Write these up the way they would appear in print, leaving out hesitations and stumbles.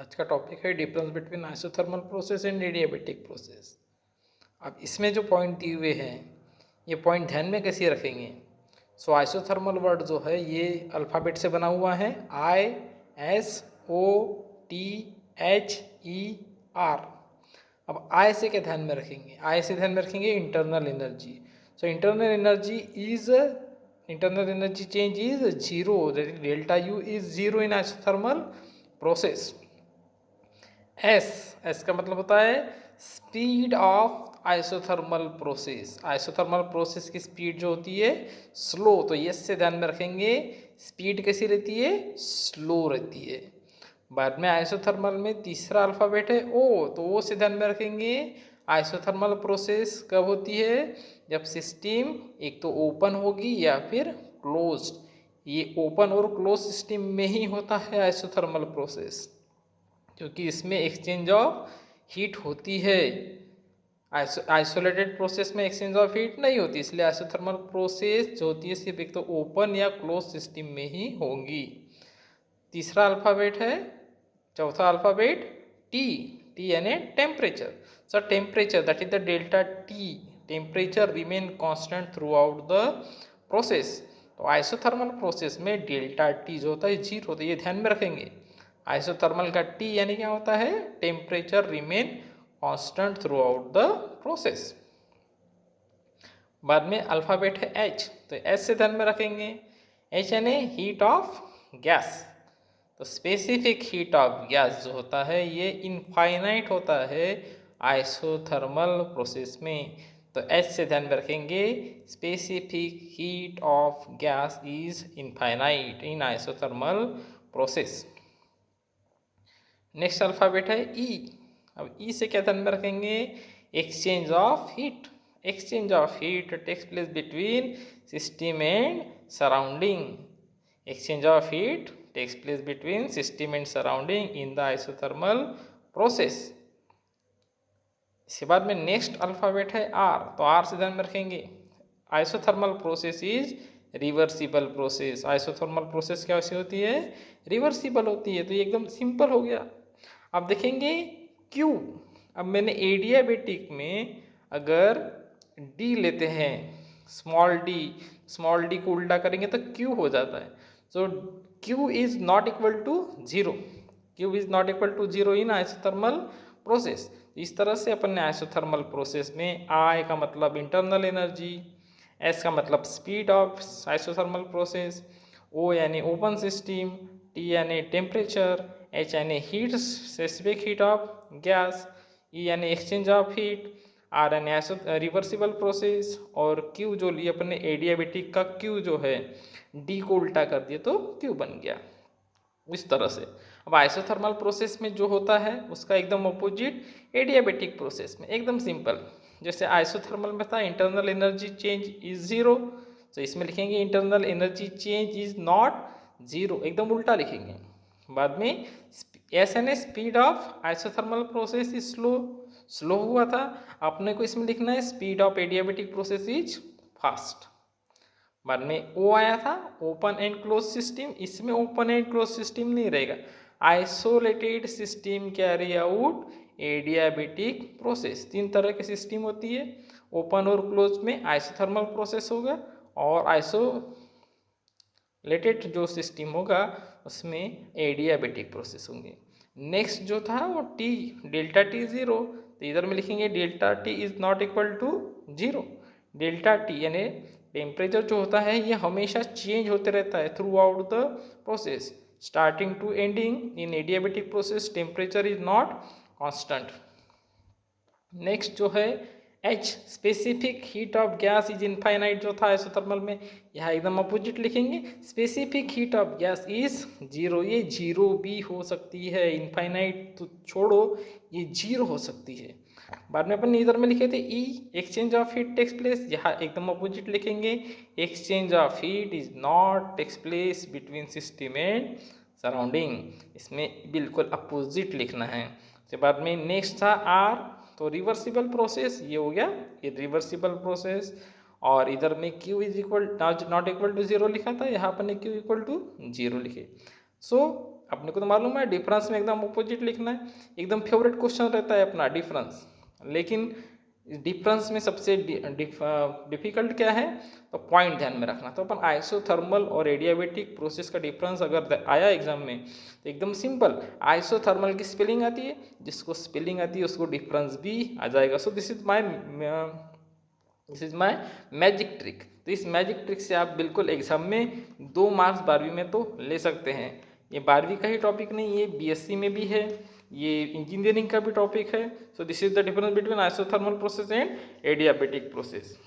आज का टॉपिक है difference between isothermal process and adiabatic process. अब इसमें जो पॉइंट दिए हुए हैं ये पॉइंट ध्यान में कैसे रखेंगे। सो आइसोथर्मल वर्ड जो है ये अल्फ़ाबेट से बना हुआ है ISOTHER। अब आई से क्या ध्यान में रखेंगे, आई से ध्यान में रखेंगे internal energy. So internal energy change is zero, that is delta U is zero in isothermal process. S का मतलब होता है speed of isothermal process. Isothermal process की स्पीड जो होती है स्लो, तो यस से ध्यान में रखेंगे स्पीड कैसी रहती है, स्लो रहती है। बाद में आइसोथर्मल में तीसरा अल्फ़ाबेट है ओ, तो ओ से ध्यान में रखेंगे आइसोथर्मल प्रोसेस कब होती है, जब सिस्टम एक तो ओपन होगी या फिर क्लोज्ड। ये ओपन और क्लोज सिस्टम में ही होता है आइसोथर्मल प्रोसेस, क्योंकि इसमें एक्सचेंज ऑफ हीट होती है। आइसोलेटेड प्रोसेस में एक्सचेंज ऑफ हीट नहीं होती, इसलिए आइसोथर्मल प्रोसेस जो होती है सिर्फ एक तो ओपन या क्लोज सिस्टम में ही होंगी। तीसरा अल्फ़ाबेट है, चौथा अल्फ़ाबेट टी। टी यानी temperature. So temperature that is the delta T, temperature remain constant through out the process. तो आइसोथर्मल प्रोसेस में डेल्टा टी जो होता है जीरो, तो ये ध्यान में रखेंगे। आइसोथर्मल का टी यानी क्या होता है, temperature remain constant through out the process. बाद में अल्फ़ाबेट है एच, तो एच से ध्यान में रखेंगे एच यानी हीट ऑफ गैस। तो स्पेसिफिक हीट ऑफ गैस जो होता है ये इनफाइनाइट होता है आइसोथर्मल प्रोसेस में। तो एच से ध्यान में रखेंगे specific heat of gas is infinite in isothermal process. Next alphabet है ई। अब ई से क्या ध्यान में रखेंगे, exchange of heat. Exchange of heat takes place between system and surrounding. Exchange of heat takes place between system and surrounding in the isothermal process. इसके बाद में नेक्स्ट अल्फ़ाबेट है आर, तो आर से ध्यान में रखेंगे isothermal process is reversible process. Isothermal process कैसी होती है, रिवर्सिबल होती है। तो ये एकदम सिंपल हो गया। अब देखेंगे क्यू। अब मैंने एडियाबेटिक में अगर डी लेते हैं, स्मॉल डी को उल्टा करेंगे तो क्यू हो जाता है। So Q is not equal to zero, Q is not equal to zero in isothermal process. इस तरह से अपन ने आइसोथर्मल प्रोसेस में आई का मतलब इंटरनल एनर्जी, एस का मतलब speed of isothermal process, O यानी ओपन सिस्टम, टी यानी टेम्परेचर, एच यानी heat specific heat of gas, E यानी एक्सचेंज ऑफ हीट, आर यानी रिवर्सिबल प्रोसेस, और क्यू जो लिए अपन ने एडियाबेटिक का क्यू जो है डी को उल्टा कर दिया तो क्यू बन गया। इस तरह से अब आइसोथर्मल प्रोसेस में जो होता है उसका एकदम अपोजिट एडियाबेटिक प्रोसेस में, एकदम सिंपल। जैसे आइसोथर्मल में था internal energy change is zero, तो इसमें लिखेंगे internal energy change is not zero, एकदम उल्टा लिखेंगे। बाद में S N speed of isothermal process is slow हुआ था, अपने को इसमें लिखना है speed of adiabatic process is fast. बाद में ओ आया था ओपन एंड क्लोज सिस्टम, इसमें ओपन एंड क्लोज सिस्टम नहीं रहेगा, isolated system carry out adiabatic process. तीन तरह की सिस्टम होती है, ओपन और क्लोज में आइसोथर्मल प्रोसेस होगा, और आइसोलेटेड जो सिस्टम होगा उसमें एडियाबेटिक प्रोसेस होंगे। नेक्स्ट जो था वो टी, डेल्टा टी जीरो, तो इधर में लिखेंगे delta T is not equal to zero. Delta T यानी टेम्परेचर जो होता है ये हमेशा चेंज होते रहता है throughout the process, starting to ending. In adiabatic process temperature is not constant. Next जो है H, specific heat of gas is infinite जो था आइसोथर्मल में, यहाँ एकदम अपोजिट लिखेंगे specific heat of gas is zero. ये जीरो भी हो सकती है, इनफाइनाइट तो छोड़ो ये जीरो हो सकती है। बाद में अपन इधर में लिखे थे E, exchange of heat takes place, यहाँ एकदम अपोजिट लिखेंगे exchange of heat is not takes place between system and surrounding, इसमें बिल्कुल अपोजिट लिखना है। उसके बाद में नेक्स्ट था आर, तो रिवर्सिबल प्रोसेस ये हो गया, ये रिवर्सिबल प्रोसेस। और इधर में Q is equal not equal to zero लिखा था, यहाँ पर क्यू इक्वल टू जीरो लिखे। सो अपने को तो मालूम है डिफरेंस में एकदम अपोजिट लिखना है, एकदम फेवरेट क्वेश्चन रहता है अपना डिफरेंस। लेकिन डिफरेंस में सबसे डिफिकल्ट क्या है, तो पॉइंट ध्यान में रखना। तो अपन आइसोथर्मल और एडियाबेटिक प्रोसेस का डिफरेंस अगर आया एग्जाम में तो एकदम सिंपल, आइसोथर्मल की स्पेलिंग आती है, जिसको स्पेलिंग आती है उसको डिफरेंस भी आ जाएगा। So this is my magic trick. तो इस मैजिक ट्रिक से आप बिल्कुल एग्जाम में 2 मार्क्स 12वीं में तो ले सकते हैं। ये 12वीं का ही टॉपिक नहीं, ये बीएससी में भी है, ये इंजीनियरिंग का भी टॉपिक है। So this is the difference between isothermal process and adiabatic process.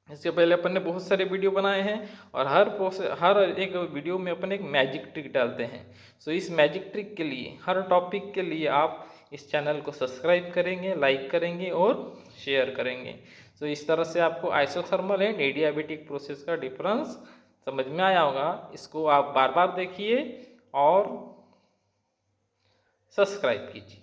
इसके पहले अपन ने बहुत सारे वीडियो बनाए हैं और हर एक वीडियो में अपन एक मैजिक ट्रिक डालते हैं। सो इस मैजिक ट्रिक के लिए, हर टॉपिक के लिए आप इस चैनल को सब्सक्राइब करेंगे, लाइक करेंगे और शेयर करेंगे। सो इस तरह से आपको आइसोथर्मल एंड एडियाबेटिक प्रोसेस का डिफरेंस समझ में आया होगा। इसको आप बार बार देखिए और सब्सक्राइब कीजिए।